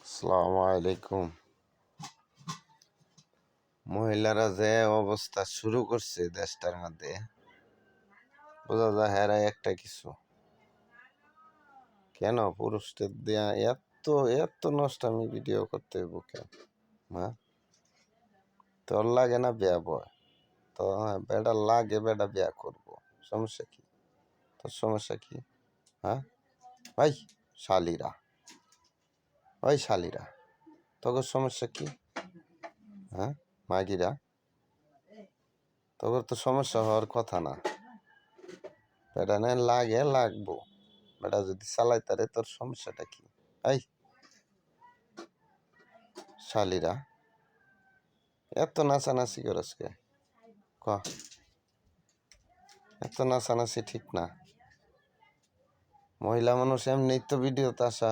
আসসালামু আলাইকুম। মহিলারা যে অবস্থা শুরু করছে দেশটার মধ্যে, বোঝা যায় হেরা একটা কিছু। কেন পুরুষদের দেয়া এত এত নষ্টামি ভিডিও করতে হইব কেন? হ্যাঁ, তোর লাগে না বিয়া বয়? তো বেটা লাগে, বেটা বিয়া করবো, সমস্যা কি? তোর সমস্যা কি? হ্যাঁ ভাই, শালিরা, ভাই শালিরা, তোর সমস্যা কি? হ্যাঁ মাগিরা, তোর তো সমস্যা হওয়ার কথা না। বেটা না লাগে, লাগবো। বেটা যদি চালাই তারে তোর সমস্যাটা কি? এই শালিরা, এত নাচানাচি করস কে? ক, এত নাচানাচি ঠিক না। মহিলা মানুষ এমনি তো ভিডিওতে আসা